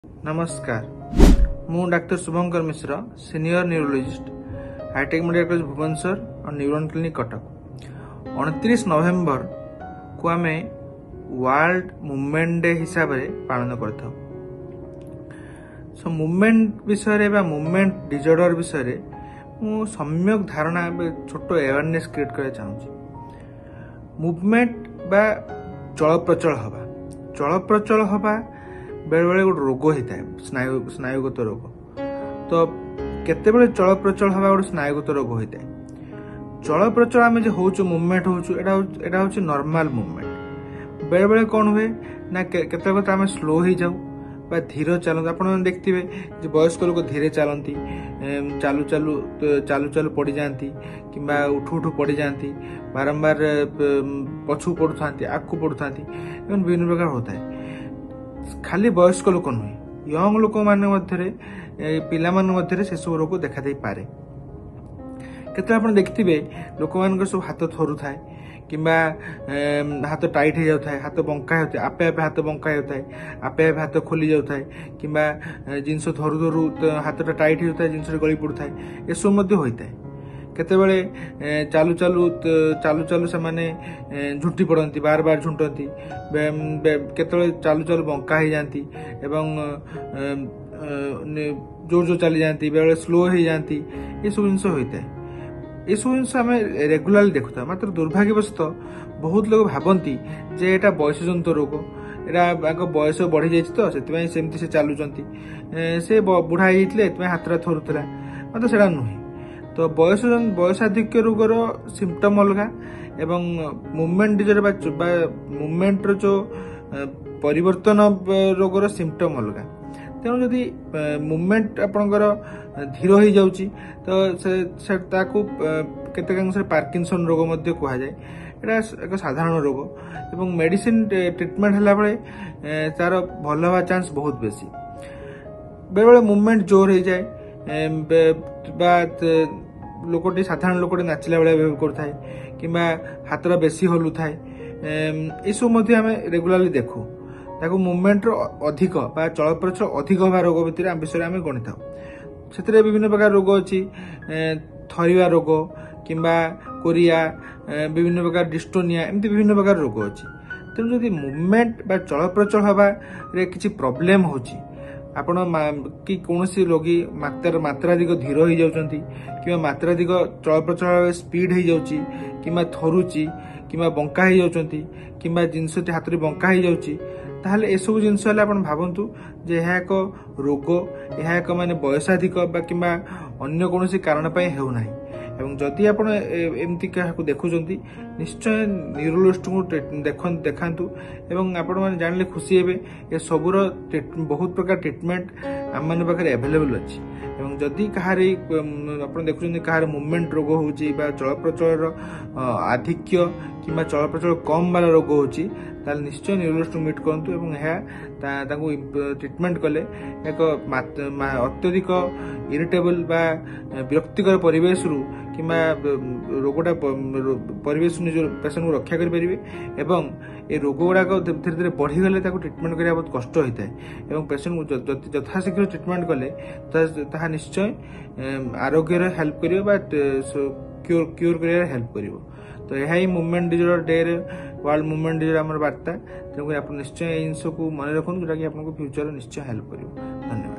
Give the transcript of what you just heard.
नमस्कार मु doctor Shubhankar Mishra senior neurologist hitech medical college Bhubaneswar और न्यूरोन क्लिनिक कटक 29 नवेम्बर को आम वर्ल्ड मूवमेंट डे हिसाब से पालन करता सो मूवमेंट विषय मूवमेंट डिजॉर्डर विषय मु सम्यक धारणा छोट अवेयरनेस क्रिएट करना चाहूँगी। मूवमेंट बा चल प्रचल हवा बेले बेले गोटे रोग होता है स्नायुगत रोग। तो केते बेले चल प्रचल हवा गोटे स्नायुगत रोग होता है। चल प्रचल आम जो हो मूवमेंट होटा हूँ नॉर्मल मूवमेंट। बेले बेले कौन हुए ना केते आम स्लो हो जाऊ बा धीरे चलते आप देखते वयस्क लोक धीरे चलती चालू चालू चालू चालू पड़ जाती कि उठू उठू पड़ जाती बारंबार पछू पड़ुता आगू पड़ुता विभिन्न प्रकार होता है। खाली वयस्क लोक नुहे यंग लोक पिला मध्य से सब रोग देखा दे पारे। केते आप देखिए लोक मान सब हाथ थरू थाए कि हाथ टाइट हो जाता है, हाथ बंका होता है, आपे आपे हाथ बंका होता है, आपे आपे हाथ खोली जाता है कि जिनस धरू धरू हाथटा टाइट हो जाता है, जिनस गली पड़ता है, ये सब होता है। केते चालू चालू चालू चालू से माने झुंटी पड़ती बार बार झुंटती केते चालू चालू बंका हो जाती एवं जोर जोर चली जाती बेले स्लो हो जाती ये सब जिन होता है। ये सब जिन आम रेगुलाली देखुता मात्र दुर्भाग्यवशतः बहुत लोग भावती जे एटा बयसजनित रोग एटा बयस बढ़ी जाइए तो से चलुंट से बुढ़ा हो हाथटा थरुला मात्र से नुहे। तो बयसाधिक्य रोगर सिम्पटम अलग एवं मूवमेंट डिजॉर्डर मूवमेंट जो परिवर्तन रोगर सिम्पटम अलग। तेणु जदि मूवमेंट आपणकर धीर हो जाउची तो से केते पार्किंसन रोग मध्य कह जाए। एटा एक साधारण रोग एवं मेडिसिन ट्रीटमेंट हला बेले तार भल हवा चांस बहुत बेसी। बेले बेले मूवमेंट जोर हो जाए लोकटी साधारण लोकटी नाचिला बेले बिहेव करता है कि हाथरा बेसी हलु थाए ये सब आम रेगुलाली देखू ताको मूवमेंट अधिक बा चल प्रचल अधिक हवा रोग भितर विषय आम गणि था। से विभिन्न प्रकार रोग अच्छी थरिवा रोग कि कोरिया विभिन्न प्रकार डिस्टोनिया एमती विभिन्न प्रकार रोग अच्छी। तेणु जदि मूवमेंट बा चल प्रचल हवा किसी प्रोब्लेम होची आपण कि कौन रोगी मात्राधिक धीर हो जाती कि मात्राधिक चल प्रचल स्पीड हो जाऊँगी कि थरुची कि बंका हो जाती कि जिनस हाथ बंका हो जाऊँगी ताहले ए सब जिनस भावतु जे यह एक रोग यह एक माने बयसाधिक कि अन्य कौन कारण होना। एवं जदि आप एमती क्या देखुंट निश्चय न्यूरोलॉजिस्ट को देखातु एवं आपण मैंने जानले खुशी हे ये सबूर बहुत प्रकार ट्रीटमेंट आम मान पाखे एभेलेबल अच्छी। एवं जदि कहार आप देखुं कहार मूवमेंट रोग हो चल प्रचल आधिक्य कि चल प्रचल कम वाला रोग हो निश्चय न्यूरोलॉजिस्ट मीट करूँ एवं ट्रीटमेंट कले एक अत्यधिक इरिटेबल बा विरक्तिकर परिवेश रु कि रोगटा परिवेश निज पेसेंट को रक्षा करें एवं ये रोग गुड़ाक धीरे धीरे बढ़ीगले ट्रीटमेंट करने बहुत कष्ट होता है एवं पेसेंट को यथाशीघ्र ट्रीटमेंट कले निश्चय आरोग्य हेल्प कर क्यूर कर हेल्प कर। तो यह ही movement disorder day world movement disorder आम वार्ता तेणुक आप निश्चय इन जिन को मन रखुन जोटा कि आपको फ्यूचर निश्चय हेल्प कर। धन्यवाद।